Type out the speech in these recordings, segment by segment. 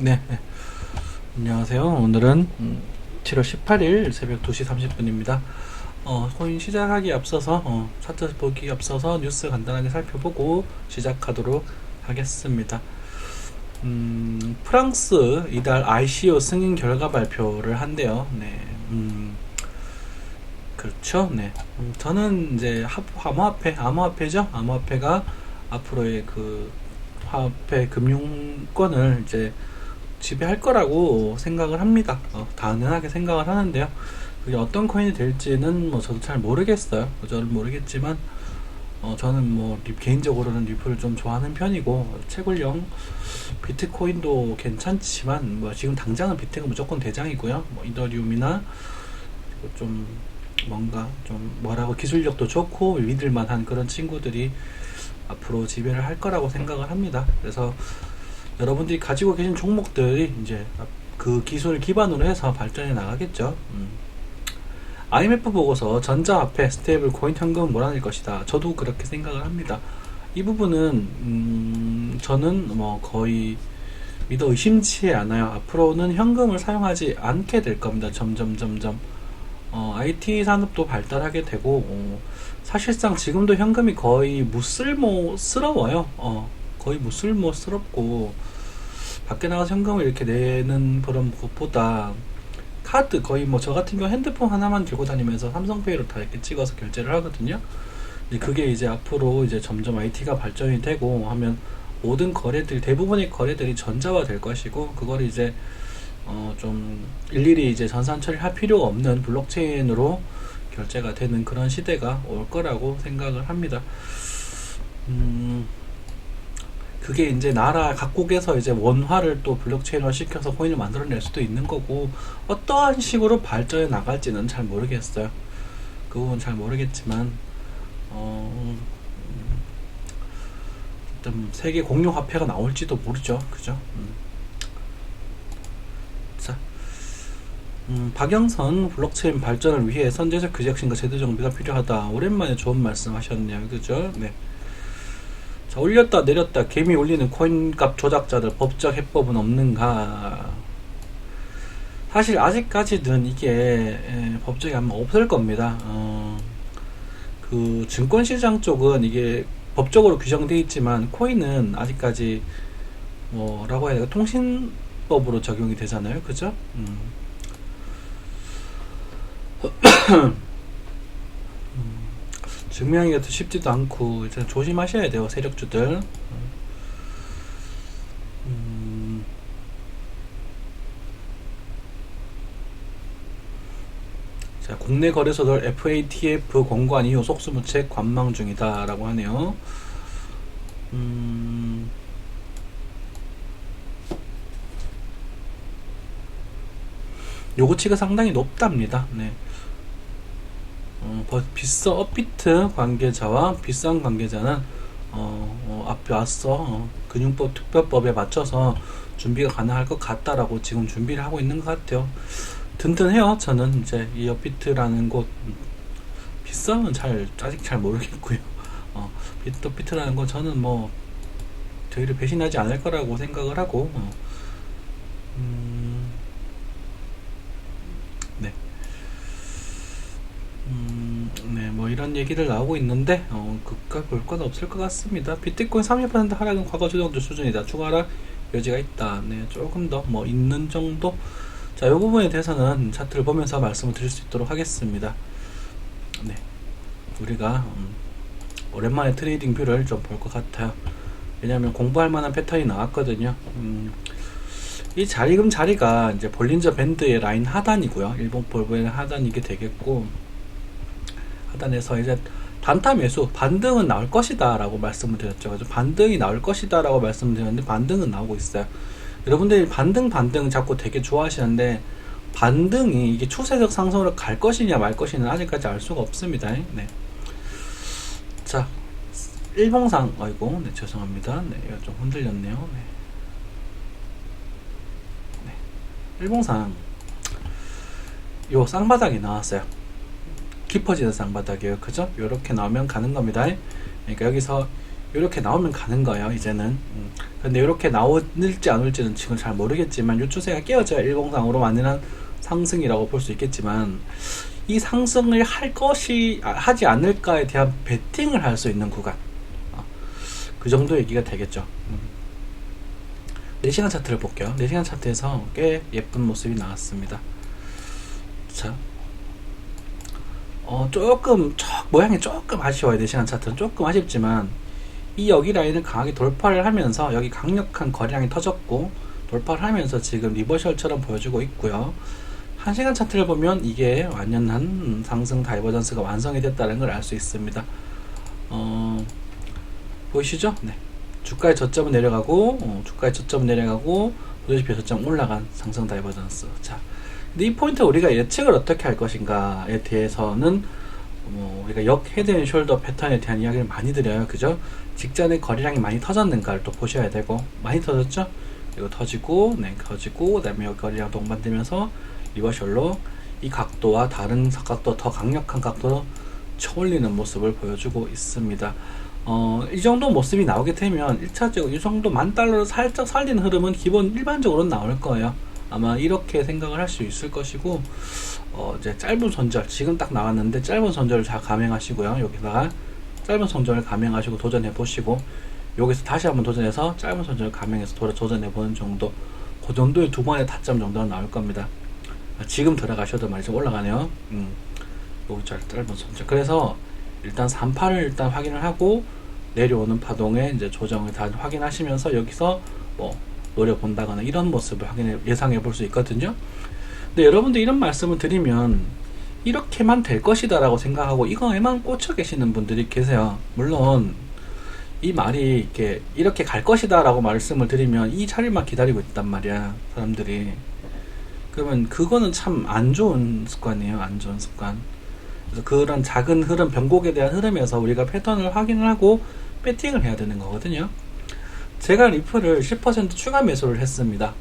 네, 네. 안녕하세요. 오늘은 7월 18일 새벽 2시 30분입니다. 코인 시작하기 앞서서 차트 보기 앞서서 뉴스 간단하게 살펴보고 시작하도록 하겠습니다. 프랑스 이달 ICO 승인 결과 발표를 한대요. 네, 그렇죠. 네, 저는 이제 암호화폐죠. 암호화폐가 앞으로의 그 화폐 금융권을 이제 지배할 거라고 생각을 합니다. 당연하게 생각을 하는데요. 그게 어떤 코인이 될지는 뭐 저도 잘 모르겠어요. 저는 모르겠지만 저는 뭐 개인적으로는 리플을 좀 좋아하는 편이고 채굴형 비트코인도 괜찮지만 뭐 지금 당장은 비트가 무조건 대장이고요. 뭐 이더리움이나 좀 뭔가 좀 뭐라고 기술력도 좋고 믿을만한 그런 친구들이 앞으로 지배를 할 거라고 생각을 합니다. 그래서 여러분들이 가지고 계신 종목들이 이제 그 기술을 기반으로 해서 발전해 나가겠죠. IMF 보고서 전자화폐, 스테이블 코인, 현금은 몰아낼 것이다. 저도 그렇게 생각을 합니다. 이 부분은 저는 뭐 거의 믿어 의심치 않아요. 앞으로는 현금을 사용하지 않게 될 겁니다. 점점. IT 산업도 발달하게 되고 사실상 지금도 현금이 거의 무쓸모스러워요. 거의 무쓸모스럽고 밖에 나가서 현금을 이렇게 내는 그런 것보다 카드 거의 뭐 저 같은 경우 핸드폰 하나만 들고 다니면서 삼성페이로 다 이렇게 찍어서 결제를 하거든요. 그게 이제 앞으로 이제 점점 IT가 발전이 되고 하면 모든 거래들 대부분의 거래들이 전자화 될 것이고 그걸 이제 좀 일일이 이제 전산 처리할 필요가 없는 블록체인으로 결제가 되는 그런 시대가 올 거라고 생각을 합니다. 그게 이제 나라 각국에서 이제 원화를 또 블록체인화 시켜서 코인을 만들어낼 수도 있는 거고 어떠한 식으로 발전해 나갈지는 잘 모르겠어요. 그 부분 잘 모르겠지만 좀 세계 공용 화폐가 나올지도 모르죠. 그죠? 자, 박영선 블록체인 발전을 위해 선제적 규제 혁신과 제도 정비가 필요하다. 오랜만에 좋은 말씀 하셨네요. 그죠? 네. 자, 올렸다 내렸다 개미 올리는 코인값 조작자들 법적 해법은 없는가? 사실 아직까지는 이게 법적이 아마 없을 겁니다. 그 증권시장 쪽은 이게 법적으로 규정되어 있지만 코인은 아직까지 뭐라고 해야 될까 통신법으로 적용이 되잖아요. 그죠? 증명하기가 쉽지도 않고 일단 조심하셔야 돼요. 세력주들. 자, 국내 거래소들 FATF 공고한 이후 속수무책 관망 중이다 라고 하네요. 요거치가 상당히 높답니다. 네. 비싼 업비트 관계자와 비싼 관계자는 앞에 왔어 금융법 특별법에 맞춰서 준비가 가능할 것 같다라고 지금 준비를 하고 있는 것 같아요. 든든해요. 저는 이제 이 업비트라는 곳 비싼 건 아직 잘 모르겠고요. 업비트라는 건 저는 뭐 저희를 배신하지 않을 거라고 생각을 하고 네. 네, 뭐 이런 얘기를 나오고 있는데 그까 볼 건 없을 것 같습니다. 비트코인 30% 하락은 과거 조정주 수준이다. 추가 하락 여지가 있다. 네, 조금 더 뭐 있는 정도. 자, 이 부분에 대해서는 차트를 보면서 말씀을 드릴 수 있도록 하겠습니다. 네, 우리가 오랜만에 트레이딩 뷰를 좀 볼 것 같아요. 왜냐하면 공부할 만한 패턴이 나왔거든요. 이 자리가 이제 볼린저 밴드의 라인 하단이고요. 일본 볼보의 하단이게 되겠고 하단에서 이제 단타 매수 반등은 나올 것이다 라고 말씀을 드렸죠. 그래서 반등이 나올 것이다 라고 말씀을 드렸는데 반등은 나오고 있어요. 여러분들이 반등 자꾸 되게 좋아하시는데 반등이 이게 추세적 상승으로 갈 것이냐 말 것이냐 아직까지 알 수가 없습니다. 네. 자, 일봉상 아이고 네 죄송합니다. 네, 이거 좀 흔들렸네요. 네. 네. 일봉상 요 쌍바닥이 나왔어요. 깊어지는 쌍바닥이에요. 그죠? 요렇게 나오면 가는 겁니다. 그러니까 여기서 이렇게 나오면 가는 거예요. 이제는 근데 이렇게 나올지 안 올지는 지금 잘 모르겠지만 이 추세가 깨어져야 일봉상으로 완전한 상승이라고 볼 수 있겠지만, 이 상승을 하지 않을까에 대한 베팅을 할 수 있는 구간, 그 정도 얘기가 되겠죠. 4시간 차트를 볼게요. 4시간 차트에서 꽤 예쁜 모습이 나왔습니다. 자, 조금 모양이 조금 아쉬워요. 4시간 차트는 조금 아쉽지만, 이 여기 라인을 강하게 돌파를 하면서 여기 강력한 거래량이 터졌고 돌파를 하면서 지금 리버셜처럼 보여주고 있고요. 1시간 차트를 보면 이게 완연한 상승 다이버전스가 완성이 됐다는 걸 알 수 있습니다. 보이시죠? 네. 주가의 저점은 내려가고 주가의 저점은 내려가고 도저히 저점 올라간 상승 다이버전스. 자, 근데 이 포인트 우리가 예측을 어떻게 할 것인가에 대해서는 우리가 역 헤드 앤 숄더 패턴에 대한 이야기를 많이 드려요. 그죠? 직전에 거래량이 많이 터졌는가를 또 보셔야 되고, 많이 터졌죠? 이거 터지고, 네, 터지고, 그 다음에 여기 거래량 동반되면서 리버셜로 이 각도와 다른 각도, 더 강력한 각도로 쳐올리는 모습을 보여주고 있습니다. 이 정도 모습이 나오게 되면 1차적으로 이 정도 $10,000를 살짝 살리는 흐름은 기본 일반적으로 나올 거예요. 아마 이렇게 생각을 할 수 있을 것이고, 이제 짧은 손절, 지금 딱 나왔는데 짧은 손절을 잘 감행하시고요. 여기다가 짧은 손절을 감행하시고 도전해 보시고, 여기서 다시 한번 도전해서 짧은 손절을 감행해서 도전해 보는 정도, 그 정도의 두 번의 타점 정도는 나올 겁니다. 지금 들어가셔도 말이죠. 올라가네요. 여기 짧은 손절. 그래서 일단 38을 일단 확인을 하고 내려오는 파동의 이제 조정을 다 확인하시면서 여기서 노려본다거나 이런 모습을 예상해 볼 수 있거든요. 근데 여러분들 이런 말씀을 드리면 이렇게만 될 것이다 라고 생각하고 이거에만 꽂혀 계시는 분들이 계세요. 물론 이 말이 이렇게 갈 것이다 라고 말씀을 드리면 이 자리만 기다리고 있단 말이야, 사람들이. 그러면 그거는 참 안 좋은 습관이에요. 안 좋은 습관. 그래서 그런 작은 흐름, 변곡에 대한 흐름에서 우리가 패턴을 확인을 하고 배팅을 해야 되는 거거든요. 제가 리플을 10% 추가 매수를 했습니다.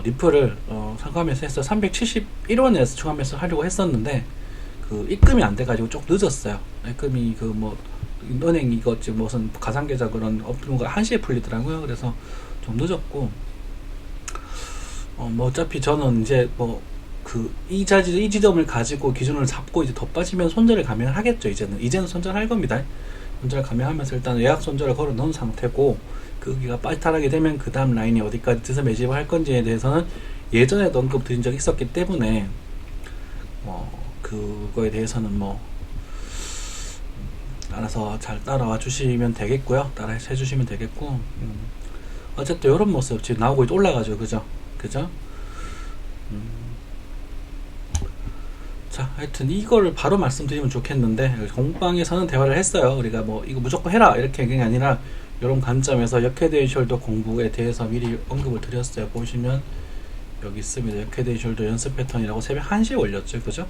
리플을 추가 매수해서 371원에서 추가 매수 하려고 했었는데 그 입금이 안 돼가지고 좀 늦었어요. 입금이 은행 이거 무슨 가상계좌 그런 업무가 1시에 풀리더라고요. 그래서 좀 늦었고, 어차피 저는 이제 이 지점을 가지고 기준을 잡고 이제 더 빠지면 손절을 감행을 하겠죠. 이제는 손절할 겁니다. 손절을 감행하면서 일단 예약 손절을 걸어 놓은 상태고, 거기가 빠지타락이 되면 그 다음 라인이 어디까지 돼서 매집을 할 건지에 대해서는 예전에도 언급드린 적이 있었기 때문에 그거에 대해서는 알아서 잘 따라와 주시면 되겠고요. 따라해 주시면 되겠고, 어쨌든 이런 모습 지금 나오고 올라가죠. 그죠? 자, 하여튼 이거를 바로 말씀드리면 좋겠는데, 공방에서는 대화를 했어요. 우리가 이거 무조건 해라 이렇게 얘기가 아니라 이런 관점에서 역헤드 앤 숄더 공부에 대해서 미리 언급을 드렸어요. 보시면 여기 있습니다. 역헤드 앤 숄더 연습 패턴이라고 새벽 1시에 올렸죠. 그죠?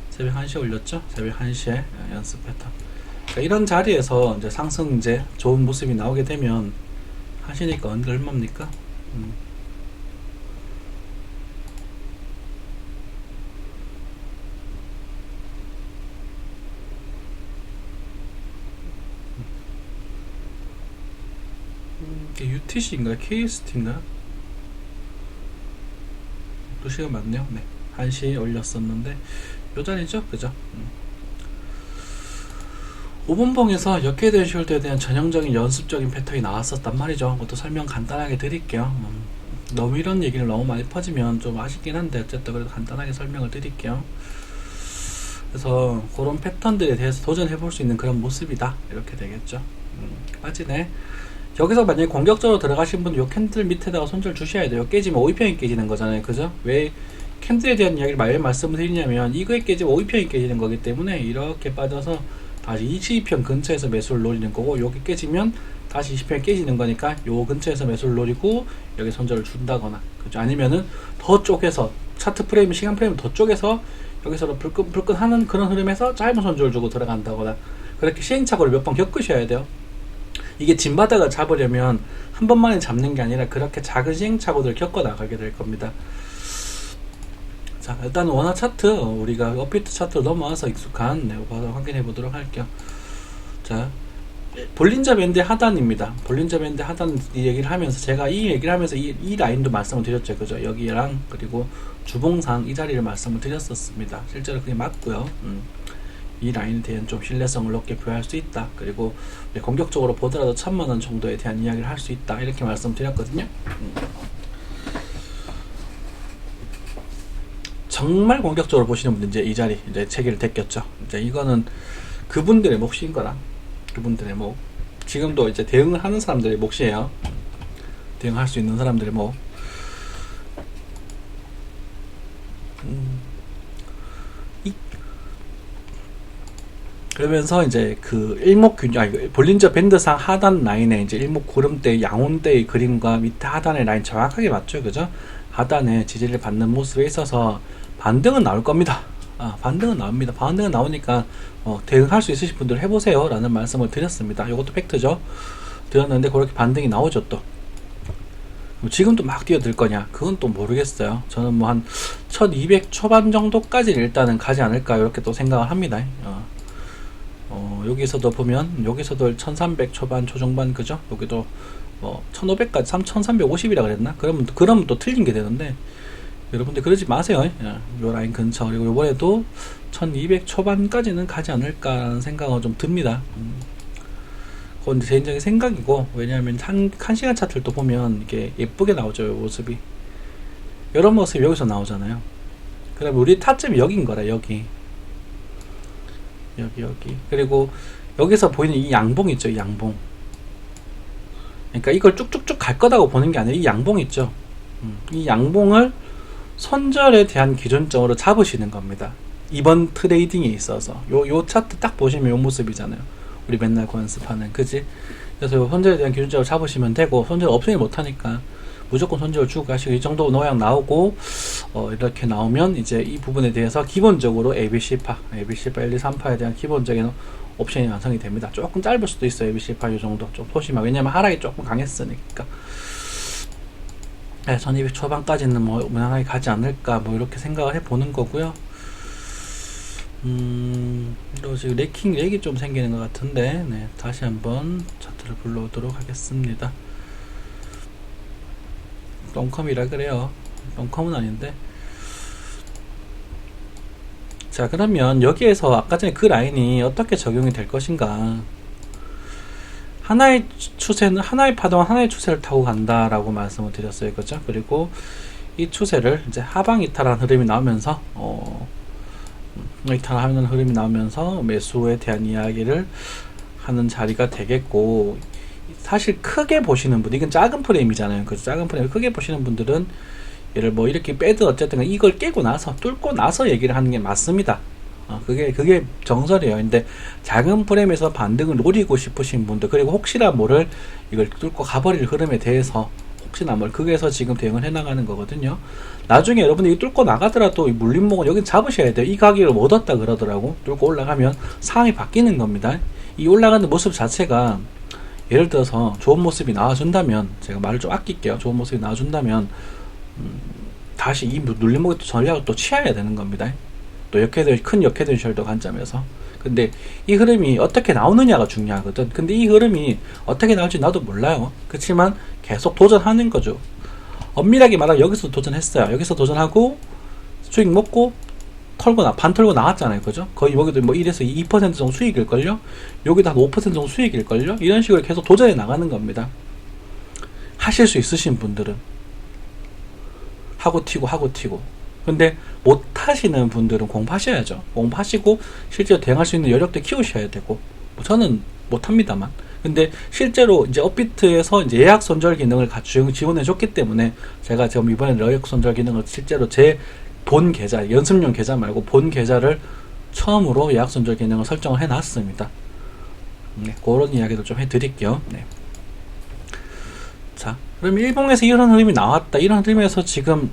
새벽 1시에 올렸죠? 새벽 1시에 연습 패턴. 그러니까 이런 자리에서 이제 상승 좋은 모습이 나오게 되면 하시니까 얼마입니까? 이게 UTC인가요? KST인가요? 또 시간 맞네요. 네. 1시에 올렸었는데 요 자리죠? 그죠? 5분봉에서 역헤드 앤 숄더에 대한 전형적인 연습적인 패턴이 나왔었단 말이죠. 그것도 설명 간단하게 드릴게요. 너무 이런 얘기를 너무 많이 퍼지면 좀 아쉽긴 한데 어쨌든 그래도 간단하게 설명을 드릴게요. 그래서 그런 패턴들에 대해서 도전해 볼 수 있는 그런 모습이다, 이렇게 되겠죠. 빠지네. 여기서 만약에 공격적으로 들어가신 분은 요 캔들 밑에다가 손절 주셔야 돼요. 깨지면 5위편이 깨지는 거잖아요. 그죠? 왜 캔들에 대한 이야기를 많이 말씀을 드리냐면, 이거에 깨지면 5위편이 깨지는 거기 때문에 이렇게 빠져서 다시 22편 근처에서 매수를 노리는 거고, 여기 깨지면 다시 20편이 깨지는 거니까 요 근처에서 매수를 노리고 여기 손절을 준다거나, 그죠? 아니면은 더 쪼개서 차트 프레임, 시간 프레임 더 쪼개서 여기서 불끈 하는 그런 흐름에서 짧은 손절을 주고 들어간다거나, 그렇게 시행착오를 몇 번 겪으셔야 돼요. 이게 진바닥을 잡으려면 한 번만에 잡는 게 아니라 그렇게 작은 시행착오들을 겪어 나가게 될 겁니다. 자, 일단 원화 차트, 우리가 업비트 차트로 넘어와서 익숙한 바로 확인해 보도록 할게요. 자, 볼린저 밴드 하단입니다. 볼린저 밴드 하단 이 얘기를 하면서 제가 이 얘기를 하면서 이 라인도 말씀을 드렸죠. 그죠? 여기랑 그리고 주봉상 이 자리를 말씀을 드렸었습니다. 실제로 그게 맞고요. 이 라인에 대한 좀 신뢰성을 높게 부여할 수 있다. 그리고 공격적으로 보더라도 1000만원 정도에 대한 이야기를 할 수 있다. 이렇게 말씀드렸거든요. 정말 공격적으로 보시는 분들 이제 이 자리 이제 체계를 택겼죠. 이제 이거는 그분들의 몫인 거라. 그분들의 몫. 지금도 이제 대응을 하는 사람들의 몫이에요. 대응할 수 있는 사람들의 몫. 그러면서 이제 그 일목균형, 볼린저 밴드상 하단 라인에 이제 일목구름대, 양온대의 그림과 밑에 하단의 라인 정확하게 맞죠, 그죠? 하단에 지지를 받는 모습에 있어서 반등은 나올 겁니다. 반등은 나옵니다. 반등은 나오니까 대응할 수 있으신 분들 해보세요 라는 말씀을 드렸습니다. 이것도 팩트죠. 드렸는데 그렇게 반등이 나오죠. 또 지금도 막 뛰어들 거냐, 그건 또 모르겠어요. 저는 뭐 한 1200 초반 정도까지는 일단은 가지 않을까 이렇게 또 생각을 합니다. 여기서도 보면 여기서도 1300 초반 초중반, 그죠? 여기도 1500까지 3350이라 그랬나? 그러면 또 틀린 게 되는데, 여러분들 그러지 마세요. 요 라인 근처. 그리고 요번에도 1200 초반까지는 가지 않을까라는 생각은 좀 듭니다. 그건 제 개인적인 생각이고, 왜냐하면 한 시간 차트를 또 보면 이게 예쁘게 나오죠, 요 모습이. 이런 모습이 여기서 나오잖아요. 그러면 우리 타점이 여긴 거라, 여기. 그리고 여기서 보이는 이 양봉 있죠, 이 양봉. 그러니까 이걸 쭉쭉쭉 갈 거다고 보는 게 아니라 이 양봉 있죠. 이 양봉을 손절에 대한 기준점으로 잡으시는 겁니다. 이번 트레이딩에 있어서 요 차트 딱 보시면 요 모습이잖아요. 우리 맨날 연습하는, 그지? 그래서 요 손절에 대한 기준점을 잡으시면 되고, 손절 없으면 못하니까 무조건 손절을 주고 가시고, 이 정도 노양 나오고 이렇게 나오면 이제 이 부분에 대해서 기본적으로 ABC파 1, 2, 3파에 대한 기본적인 옵션이 완성이 됩니다. 조금 짧을 수도 있어요. ABC파 이 정도 좀 소심하, 왜냐면 하락이 조금 강했으니까. 네, 1200 초반까지는 뭐 무난하게 가지 않을까, 뭐 이렇게 생각을 해보는 거고요. 그리고 지금 렉이 좀 생기는 것 같은데, 네, 다시 한번 차트를 불러오도록 하겠습니다. 똥컴이라 그래요. 똥컴은 아닌데. 자, 그러면 여기에서 아까 전에 그 라인이 어떻게 적용이 될 것인가. 하나의 추세는, 하나의 파동은 하나의 추세를 타고 간다라고 말씀을 드렸어요. 그죠? 그리고 이 추세를 이제 하방 이탈한 흐름이 나오면서, 이탈하는 흐름이 나오면서 매수에 대한 이야기를 하는 자리가 되겠고, 사실 크게 보시는 분, 이건 작은 프레임이잖아요. 그 작은 프레임 크게 보시는 분들은 얘를 뭐 이렇게 빼든 어쨌든 이걸 깨고 나서, 뚫고 나서 얘기를 하는 게 맞습니다. 그게 정설이에요. 근데 작은 프레임에서 반등을 노리고 싶으신 분들, 그리고 혹시나 모를 이걸 뚫고 가버릴 흐름에 대해서 혹시나 뭘, 그게서 지금 대응을 해나가는 거거든요. 나중에 여러분들이 뚫고 나가더라도 이 물림목은 여기 잡으셔야 돼요. 이 가격을 못 얻다 그러더라고. 뚫고 올라가면 상황이 바뀌는 겁니다. 이 올라가는 모습 자체가, 예를 들어서 좋은 모습이 나와준다면, 제가 말을 좀 아낄게요. 좋은 모습이 나와준다면 다시 이 눌림목의 전략을 또 취해야 되는 겁니다. 또 큰 역헤드 숄더 관점에서. 근데 이 흐름이 어떻게 나오느냐가 중요하거든. 근데 이 흐름이 어떻게 나올지 나도 몰라요. 그렇지만 계속 도전하는 거죠. 엄밀하게 말하면 여기서 도전했어요. 여기서 도전하고 수익 먹고 반 털고 나왔잖아요. 그죠? 거의 여기도 뭐 1에서 2% 정도 수익일걸요? 여기도 한 5% 정도 수익일걸요? 이런 식으로 계속 도전해 나가는 겁니다. 하실 수 있으신 분들은. 하고 튀고. 근데 못 하시는 분들은 공부하셔야죠. 공부하시고 실제로 대응할 수 있는 여력도 키우셔야 되고, 뭐 저는 못 합니다만. 근데 실제로 이제 업비트에서 이제 예약 손절 기능을 지원해 줬기 때문에 제가 지금 이번에 예약 손절 기능을 실제로 제 본 계좌, 연습용 계좌 말고 본 계좌를 처음으로 예약 손절 기능을 설정을 해 놨습니다. 네, 그런 이야기도 좀 해드릴게요. 네. 자, 그럼 일봉에서 이런 흐름이 나왔다. 이런 흐름에서 지금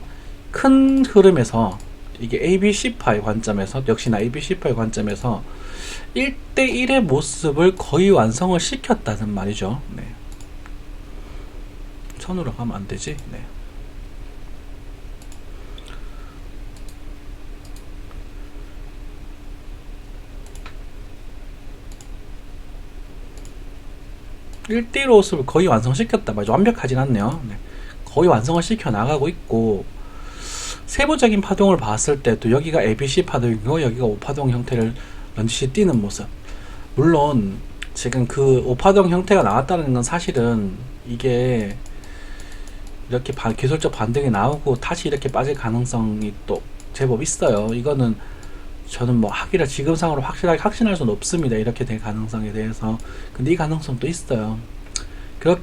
큰 흐름에서 이게 ABC파의 관점에서, 역시나 ABC파의 관점에서 1대1의 모습을 거의 완성을 시켰다는 말이죠. 네. 1000으로 가면 안 되지. 네. 1대1 호흡을 거의 완성시켰다 말이죠. 완벽하진 않네요. 네. 거의 완성을 시켜 나가고 있고, 세부적인 파동을 봤을 때도 여기가 ABC 파동이고 여기가 5파동 형태를 런짓이 뛰는 모습. 물론 지금 그 5파동 형태가 나왔다는 건 사실은 이게 이렇게 기술적 반등이 나오고 다시 이렇게 빠질 가능성이 또 제법 있어요. 이거는 저는 뭐 하기를 지금 상으로 확실하게 확신할 수는 없습니다. 이렇게 될 가능성에 대해서. 근데 이 가능성도 있어요.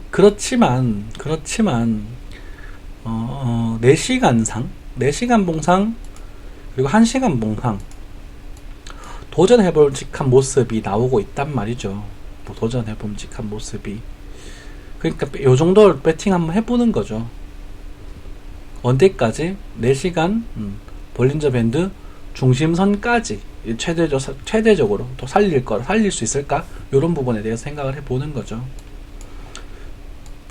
그렇지만 4시간 봉상 그리고 1시간 봉상 도전해볼직한 모습이 나오고 있단 말이죠. 뭐 도전해봄직한 모습이. 그러니까 요 정도 배팅 한번 해보는 거죠. 언제까지? 4시간 볼린저 밴드 중심선까지 최대적으로 또 살릴 수 있을까? 이런 부분에 대해서 생각을 해보는 거죠.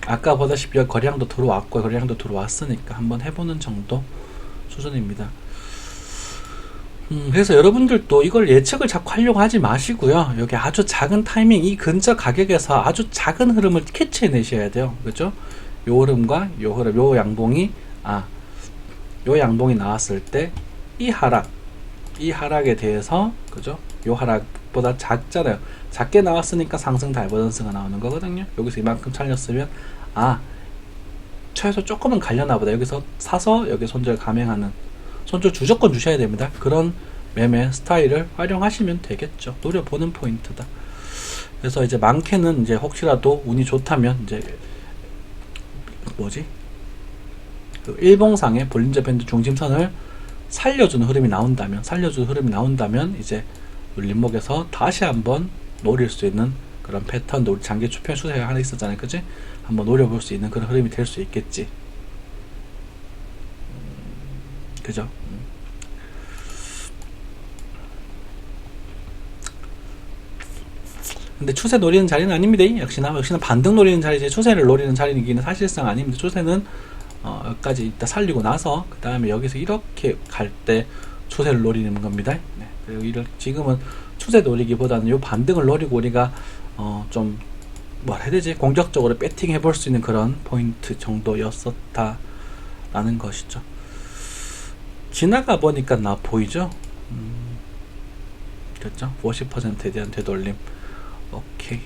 아까 보다시피 거래량도 들어왔고 거래량도 들어왔으니까 한번 해보는 정도 수준입니다. 그래서 여러분들도 이걸 예측을 자꾸 하려고 하지 마시고요. 여기 아주 작은 타이밍, 이 근처 가격에서 아주 작은 흐름을 캐치해내셔야 돼요. 그죠? 요 흐름과 요 흐름, 요 양봉이 나왔을 때 이 하락에 대해서, 그죠? 요 하락보다 작잖아요. 작게 나왔으니까 상승 다이버전스가 나오는 거거든요. 여기서 이만큼 잘렸으면 최소 조금은 갈려나 보다. 여기서 사서 여기 손절 감행하는, 손절 무조건 주셔야 됩니다. 그런 매매 스타일을 활용하시면 되겠죠. 노려보는 포인트다. 그래서 이제 많게는 이제 혹시라도 운이 좋다면 이제 그 일봉상의 볼린저 밴드 중심선을 살려주는 흐름이 나온다면 이제 눌림목에서 다시 한번 노릴 수 있는 그런 패턴도 우리 장기 추평 추세가 하나 있었잖아요. 그지? 한번 노려볼 수 있는 그런 흐름이 될 수 있겠지. 그죠? 근데 추세 노리는 자리는 아닙니다. 역시나 반등 노리는 자리지 추세를 노리는 자리는 사실상 아닙니다. 추세는 여기까지 이따 살리고 나서 그 다음에 여기서 이렇게 갈 때 추세를 노리는 겁니다. 네. 그리고 지금은 추세 노리기보다는 요 반등을 노리고 우리가 좀 뭐라 해야 되지? 공격적으로 배팅 해볼 수 있는 그런 포인트 정도였었다라는 것이죠. 지나가 보니까 나 보이죠? 그렇죠? 50%에 대한 되돌림. 오케이.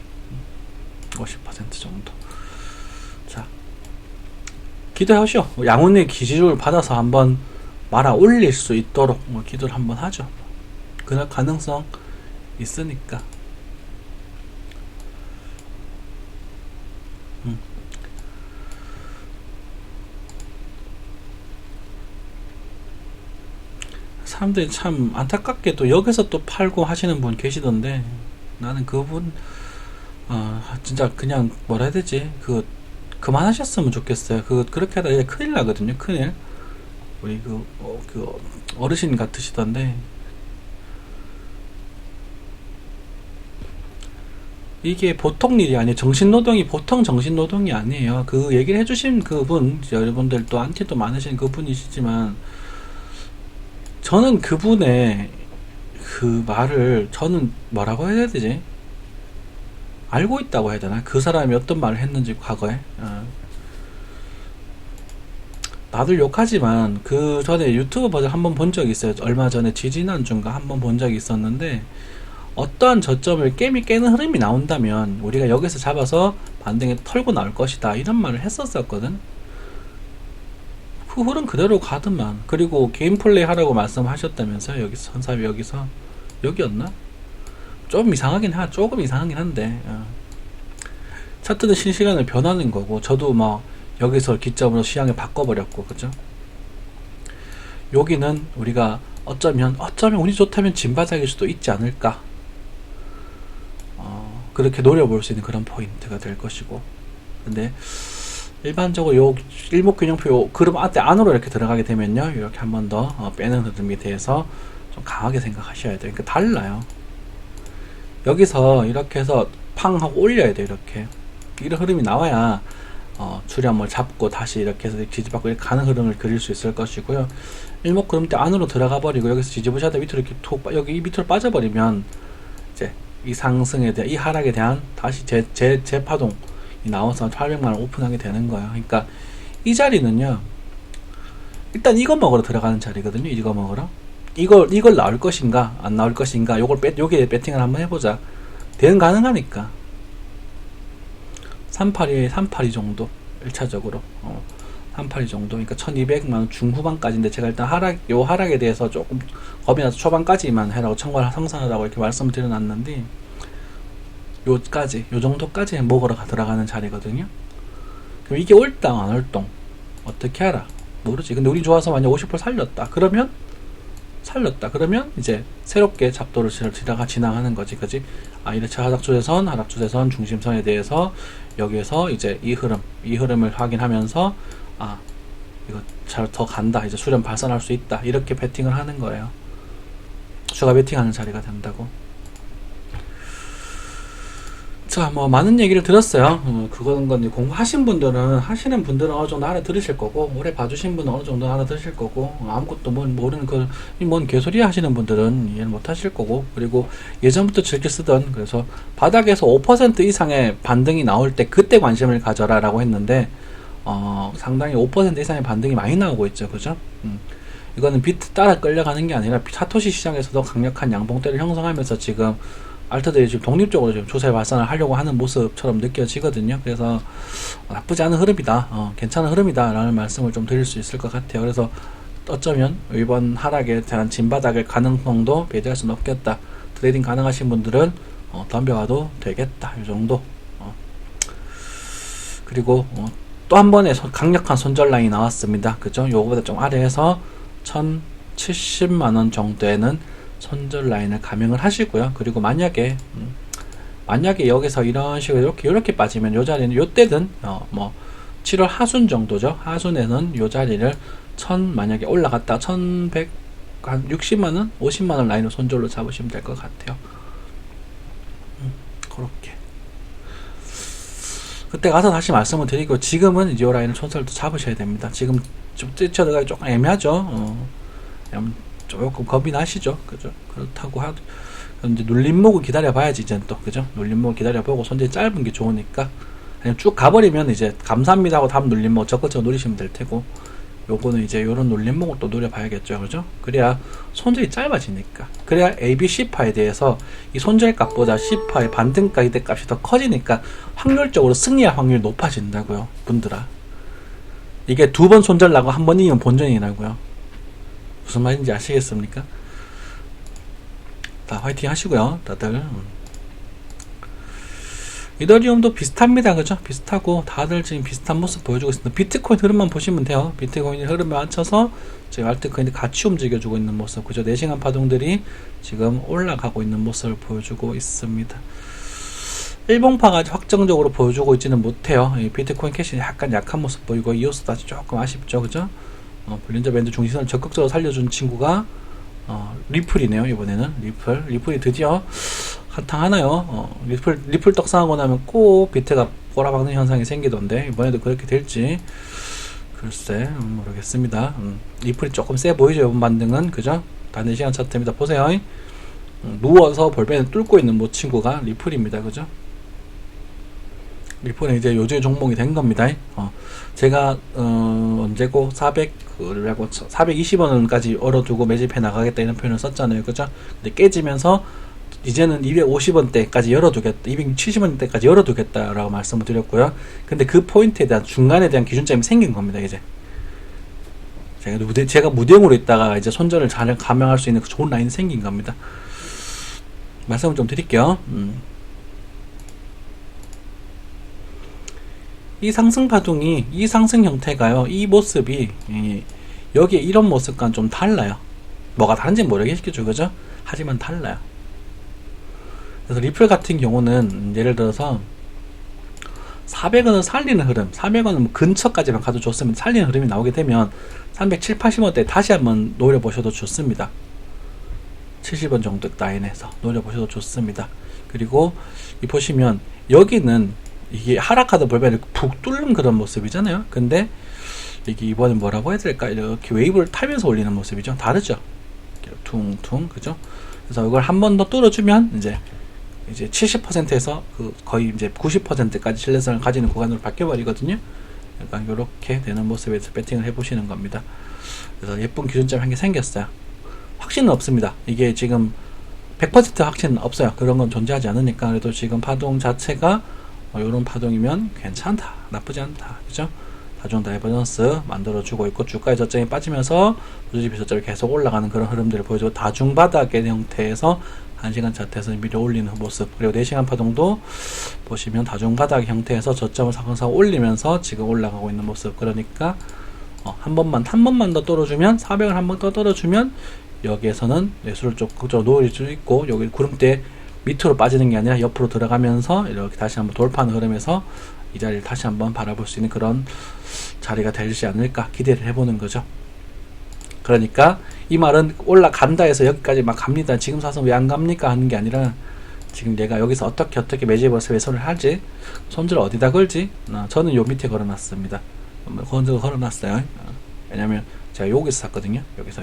50% 정도. 자, 기도하시오. 양운의 기지를 받아서 한번 말아 올릴 수 있도록 기도를 한번 하죠. 그럴 가능성 있으니까. 사람들이 참 안타깝게도 여기서 또 팔고 하시는 분 계시던데, 나는 그분 진짜 그냥 뭐라 해야 되지, 그만하셨으면 좋겠어요. 그렇게 하다 이제 큰일 나거든요. 큰일. 우리 그 어르신 같으시던데, 이게 보통 일이 아니에요. 정신노동이 보통 정신노동이 아니에요. 그 얘기를 해주신 그분, 여러분들 또 안티도 많으신 그분이시지만, 저는 그분의 그 말을, 저는 뭐라고 해야 되지? 알고 있다고 해야 되나? 그 사람이 어떤 말을 했는지 과거에. 나들 욕하지만 그 전에 유튜브 버전 한번 본 적이 있어요. 얼마 전에 지지난주인가 한번 본 적이 있었는데, 어떠한 저점을 깨는 흐름이 나온다면 우리가 여기서 잡아서 반등에 털고 나올 것이다, 이런 말을 했었거든. 그 흐름 그대로 가더만. 그리고 개인 플레이 하라고 말씀하셨다면서요. 여기서 선사위 여기였나? 조금 이상하긴 한데, 차트는 실시간으로 변하는 거고, 저도 막 여기서 기점으로 시향을 바꿔버렸고, 그죠? 여기는 우리가 어쩌면 운이 좋다면 진바닥일 수도 있지 않을까. 그렇게 노려볼 수 있는 그런 포인트가 될 것이고. 근데 일반적으로 요 일목균형표 요 그룹 안으로 이렇게 들어가게 되면요, 이렇게 한 번 더 빼는 흐름에 대해서 좀 강하게 생각하셔야 돼요. 그러니까 달라요. 여기서 이렇게 해서 팡 하고 올려야 돼요. 이런 흐름이 나와야 출현을 잡고 다시 이렇게 해서 지지받고 이렇게 가는 흐름을 그릴 수 있을 것이고요. 일목구름대 안으로 들어가 버리고 여기서 지지부시하다 밑으로 이렇게 여기 밑으로 빠져버리면 이제 이 상승에 대한, 이 하락에 대한 다시 재파동, 나와서 800만원 오픈하게 되는 거예요. 그러니까 이 자리는요, 일단 이거 먹으러 들어가는 자리거든요. 이거 먹으러. 이걸 나올 것인가 안 나올 것인가, 요게 배팅을 한번 해보자. 대응 가능하니까 382 정도 1차적으로 382 정도, 그러니까 1200만원 중후반까지인데, 제가 일단 하락에 대해서 조금 겁이 나서 초반까지만 해라고, 청구를 성사하라고 이렇게 말씀을 드려놨는데, 요 정도까지 먹으러 들어가는 자리거든요. 그럼 이게 올당 안 올당 어떻게 알아? 모르지. 근데 운이 좋아서 만약 50% 살렸다 그러면 이제 새롭게 잡도를 지나가는 거지, 그지? 1차 하락 추세선 중심선에 대해서 여기에서 이제 이 흐름을 확인하면서 이거 잘 더 간다, 이제 수렴 발산할 수 있다, 이렇게 베팅을 하는 거예요. 추가 베팅하는 자리가 된다고. 자, 뭐 많은 얘기를 들었어요. 그거는 건 공부하신 분들은, 하시는 분들은 어느 정도 알아들으실 거고, 오래 봐주신 분은 어느 정도 알아들으실 거고, 아무것도 모르는 뭔 개소리 하시는 분들은 이해를 못 하실 거고, 그리고 예전부터 즐겨 쓰던, 그래서 바닥에서 5% 이상의 반등이 나올 때 그때 관심을 가져라 라고 했는데, 상당히 5% 이상의 반등이 많이 나오고 있죠, 그죠? 이거는 비트 따라 끌려가는 게 아니라 사토시 시장에서도 강력한 양봉대를 형성하면서 지금 알트들이 지금 독립적으로 지금 조세 발산을 하려고 하는 모습처럼 느껴지거든요. 그래서 나쁘지 않은 흐름이다, 괜찮은 흐름이다 라는 말씀을 좀 드릴 수 있을 것 같아요. 그래서 어쩌면 이번 하락에 대한 진바닥의 가능성도 배제할 수는 없겠다. 트레이딩 가능하신 분들은 덤벼가도 되겠다, 이 정도. 그리고 또 한 번의 강력한 손절 라인이 나왔습니다. 그죠? 요거보다 좀 아래에서 1070만원 정도에는 손절 라인을 감행을 하시고요. 그리고 만약에 여기서 이런 식으로 이렇게 빠지면, 요 자리는 요때든 뭐 7월 하순 정도죠. 하순에는 요 자리를 만약에 올라갔다 1160만원 50만원 라인을 손절로 잡으시면 될 것 같아요. 그렇게 그때 가서 다시 말씀을 드리고, 지금은 이제 요 라인을 손절도 잡으셔야 됩니다. 지금 좀 뛰쳐들어가기 조금 애매하죠. 조금 겁이 나시죠, 그죠? 그렇다고 이제 눌림목을 기다려봐야지, 이제 또, 그죠? 눌림목을 기다려보고, 손질이 짧은 게 좋으니까 그냥 쭉 가버리면 이제 감사합니다 하고 다음 눌림목 적극적으로 노리시면 될 테고, 요거는 이제 요런 눌림목을 또 노려봐야겠죠, 그죠? 그래야 손질이 짧아지니까, 그래야 AB C파에 대해서 이 손절값보다 C파의 반등가 이대값이 더 커지니까 확률적으로 승리할 확률이 높아진다고요, 분들아. 이게 2번 손절 나고 한 번 이기면 본전이 나고요. 무슨 말인지 아시겠습니까? 다 화이팅 하시고요, 다들. 이더리움도 비슷합니다, 그죠? 비슷하고 다들 지금 비슷한 모습 보여주고 있습니다. 비트코인 흐름만 보시면 돼요. 비트코인의 흐름에 맞춰서 지금 알트코인이 같이 움직여주고 있는 모습, 그죠? 4시간 파동들이 지금 올라가고 있는 모습을 보여주고 있습니다. 일봉파가 아직 확정적으로 보여주고 있지는 못해요. 비트코인 캐시는 약간 약한 모습 보이고, 이오스도 아직 조금 아쉽죠, 그죠? 볼린저 밴드 중심선을 적극적으로 살려준 친구가 리플이네요. 이번에는 리플이 드디어 한탕하나요? 리플 떡상하고 나면 꼭 비트가 꼬라박는 현상이 생기던데, 이번에도 그렇게 될지 글쎄 모르겠습니다. 리플이 조금 세 보이죠, 이번 반등은, 그죠? 다 4시간 차트입니다. 보세요. 누워서 볼펜을 뚫고 있는 모 친구가 리플입니다, 그죠? 리플은 이제 요즘 종목이 된 겁니다. 제가 언제고 420원까지 얼어두고 매집해 나가겠다 이런 표현을 썼잖아요, 그죠? 근데 깨지면서 이제는 250원대까지 열어두겠다, 270원대까지 열어두겠다라고 말씀을 드렸고요. 근데 그 포인트에 대한 중간에 대한 기준점이 생긴 겁니다. 이제 제가 무대용으로 있다가 이제 손절을 잘 감행할 수 있는 좋은 라인이 생긴 겁니다. 말씀을 좀 드릴게요. 이 상승 파동이, 이 상승 형태가요, 이 모습이 여기에 이런 모습과는 좀 달라요. 뭐가 다른지 모르겠죠, 그죠? 하지만 달라요. 그래서 리플 같은 경우는 예를 들어서 400원을 살리는 흐름, 400원은 근처까지만 가도 좋으면 살리는 흐름이 나오게 되면 370, 80원대 다시 한번 노려보셔도 좋습니다. 70원 정도 라인에서 노려보셔도 좋습니다. 그리고 이 보시면 여기는 이게 하락하던 볼펜을 푹 뚫는 그런 모습이잖아요. 근데 이게 이번엔 뭐라고 해야 될까? 이렇게 웨이브를 타면서 올리는 모습이죠. 다르죠? 퉁퉁, 그죠? 그래서 이걸 한 번 더 뚫어주면 이제 이제 70%에서 거의 이제 90%까지 신뢰성을 가지는 구간으로 바뀌어 버리거든요. 그러니까 이렇게 되는 모습에서 배팅을 해보시는 겁니다. 그래서 예쁜 기준점 한 개 생겼어요. 확신은 없습니다. 이게 지금 100% 확신은 없어요. 그런 건 존재하지 않으니까. 그래도 지금 파동 자체가 이런 파동이면 괜찮다, 나쁘지 않다, 그죠? 다중 다이버전스 만들어주고 있고, 주가의 저점이 빠지면서 도저히 저점이 계속 올라가는 그런 흐름들을 보여주고, 다중 바닥의 형태에서 1시간 차트에서 밀어 올리는 모습, 그리고 4시간 파동도 보시면 다중 바닥 형태에서 저점을 상승 올리면서 지금 올라가고 있는 모습. 그러니까 한 번만 더 떨어주면, 400을 한 번 더 떨어주면 여기에서는 매수를 좀 놓을 수 있고, 여기 구름대 밑으로 빠지는 게 아니라 옆으로 들어가면서 이렇게 다시 한번 돌파하는 흐름에서 이 자리를 다시 한번 바라볼 수 있는 그런 자리가 되지 않을까 기대를 해보는 거죠. 그러니까 이 말은 올라간다 해서 여기까지 막 갑니다, 지금 사서 왜 안 갑니까 하는 게 아니라, 지금 내가 여기서 어떻게 매집해서 매수를 하지, 손질을 어디다 걸지, 저는 요 밑에 걸어놨습니다. 걸어놨어요. 왜냐면 제가 여기서 샀거든요. 여기서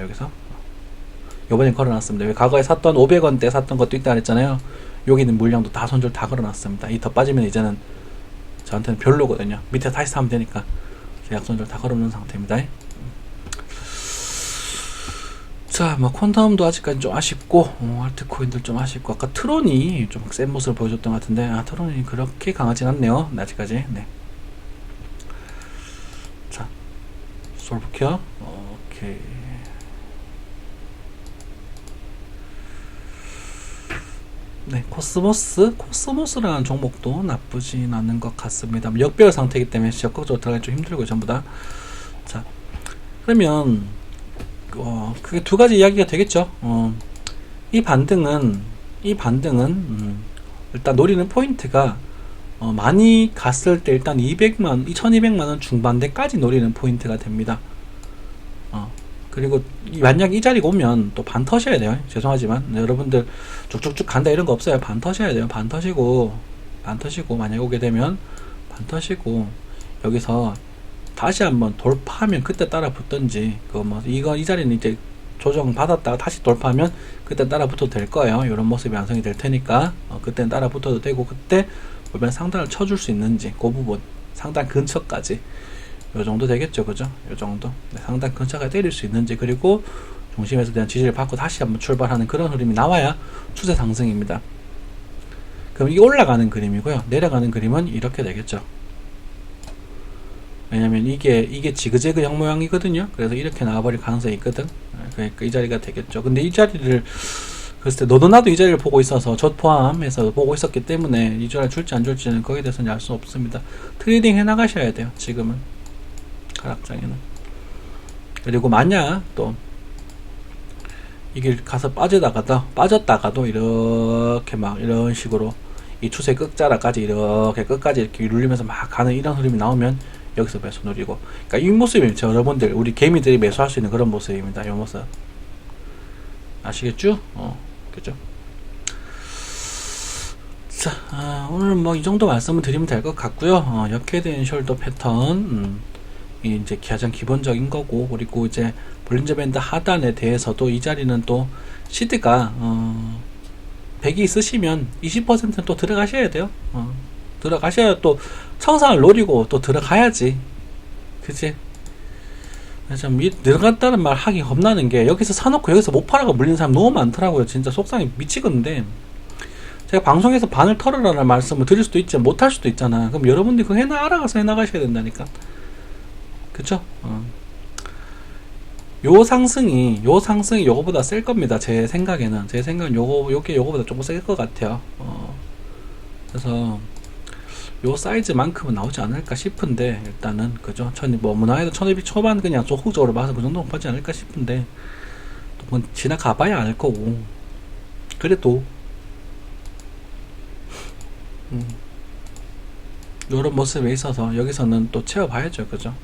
요번에 걸어놨습니다. 왜 과거에 샀던 500원대 샀던 것도 있다 그랬잖아요. 여기 있는 물량도 다 손절 다 걸어놨습니다. 이 더 빠지면 이제는 저한테는 별로거든요. 밑에 다시 사면 되니까 계약 손절 다 걸어놓은 상태입니다. 자, 뭐 퀀텀도 아직까지 좀 아쉽고, 알트코인들 좀 아쉽고, 아까 트론이 좀 센 모습을 보여줬던 것 같은데, 트론이 그렇게 강하진 않네요, 아직까지. 네. 자, 솔브켜. 오케이. 네, 코스모스라는 종목도 나쁘진 않은 것 같습니다. 역배열 상태이기 때문에 적극적으로 들어가기 좀 힘들고요, 전부 다. 자, 그러면 그게 두 가지 이야기가 되겠죠. 이 반등은 일단 노리는 포인트가 많이 갔을 때 일단 1200만원 중반대까지 노리는 포인트가 됩니다. 그리고 만약 이 자리가 오면 또 반 터셔야 돼요. 죄송하지만 여러분들 쭉쭉쭉 간다 이런 거 없어요. 반 터셔야 돼요. 반 터시고 만약 오게 되면 반 터시고 여기서 다시 한번 돌파하면 그때 따라 붙든지, 이 자리는 이제 조정 받았다가 다시 돌파하면 그때 따라 붙어도 될 거예요. 이런 모습이 완성이 될 테니까 그때는 따라 붙어도 되고, 그때 보면 상단을 쳐줄 수 있는지 그 부분, 상단 근처까지 요 정도 되겠죠, 그죠? 요 정도. 네, 상단 근처가 때릴 수 있는지, 그리고 중심에서 대한 지지를 받고 다시 한번 출발하는 그런 흐름이 나와야 추세 상승입니다. 그럼 이게 올라가는 그림이고요. 내려가는 그림은 이렇게 되겠죠. 왜냐면 이게 지그재그 형 모양이거든요. 그래서 이렇게 나와버릴 가능성이 있거든. 그러니까 이 자리가 되겠죠. 근데 이 자리를 그랬을 때 너도 나도 이 자리를 보고 있어서, 저 포함해서 보고 있었기 때문에 이 자리 줄지 안 줄지는 거기에 대해서는 알 수 없습니다. 트레이딩 해 나가셔야 돼요, 지금은. 하락장에는. 그리고 만약 또 이게 가서 빠졌다가도 이렇게 막 이런 식으로 이 추세 끝자락까지 이렇게 끝까지 이렇게 눌리면서 막 가는 이런 흐름이 나오면 여기서 매수 노리고, 그러니까 이 모습이 여러분들, 우리 개미들이 매수할 수 있는 그런 모습입니다. 이 모습 아시겠죠? 그죠? 자, 오늘 뭐 이 정도 말씀을 드리면 될 것 같고요. 역회된 숄더 패턴, 이제 가장 기본적인 거고, 그리고 이제 볼린저 밴드 하단에 대해서도 이 자리는 또 시드가 100이 있으시면 20%는 또 들어가셔야 돼요. 들어가셔야 또 청산을 노리고 또 들어가야지, 그치? 참 들어갔다는 말 하기 겁나는 게, 여기서 사놓고 여기서 못 팔아가 물리는 사람 너무 많더라고요. 진짜 속상해 미치겠는데, 제가 방송에서 반을 털으라는 말씀을 드릴 수도 있지 못할 수도 있잖아. 그럼 여러분들이 그거 알아가서 해나가셔야 된다니까. 그쵸? 요 상승이 요거보다 셀 겁니다. 제 생각에는 요게 요거보다 조금 셀 것 같아요. 그래서 요 사이즈만큼은 나오지 않을까 싶은데, 일단은 그죠? 문화에도 1200 초반 그냥 소극적으로 봐서 그 정도는 받지 않을까 싶은데, 또 지나가봐야 알 거고. 그래도 요런 모습에 있어서 여기서는 또 채워봐야죠, 그죠?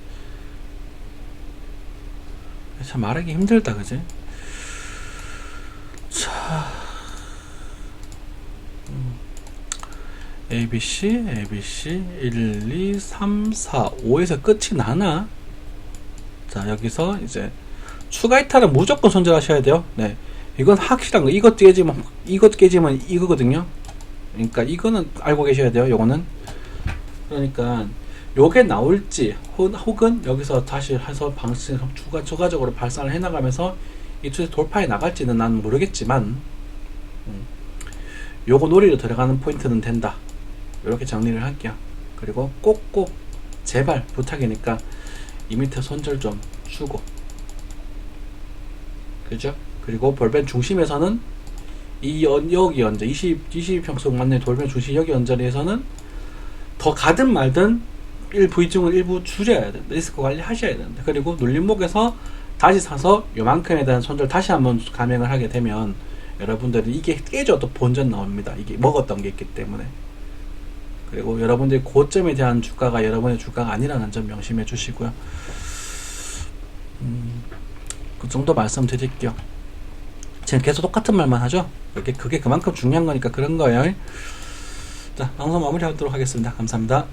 참 말하기 힘들다, 그지? 자, ABC 1, 2, 3, 4, 5에서 끝이 나나? 자, 여기서 이제 추가 이탈은 무조건 손절하셔야 돼요. 네, 이건 확실한 거. 이것 깨지면 이거거든요. 그러니까 이거는 알고 계셔야 돼요. 요거는. 그러니까 요게 나올지 혹은 여기서 다시 해서 방식 추가적으로 발산을 해나가면서 이 투자 돌파해 나갈지는 나는 모르겠지만 요거 노리로 들어가는 포인트는 된다. 이렇게 정리를 할게요. 그리고 꼭꼭 제발 부탁이니까 이 밑에 손절 좀 주고, 그죠? 그리고 볼벤 중심에서는 여기 언저 22평속 만내 돌변 중심 여기 언저리에서는 더 가든 말든 부위중을 일부 줄여야 된다. 리스크 관리 하셔야 된다. 그리고 눌림목에서 다시 사서 요만큼에 대한 손절 다시 한번 감행을 하게 되면 여러분들이 이게 깨져도 본전 나옵니다. 이게 먹었던 게 있기 때문에. 그리고 여러분들이 고점에 대한 주가가 여러분의 주가가 아니라는 점 명심해 주시고요. 그 정도 말씀드릴게요. 지금 계속 똑같은 말만 하죠? 그게 그만큼 중요한 거니까 그런 거예요. 자, 방송 마무리하도록 하겠습니다. 감사합니다.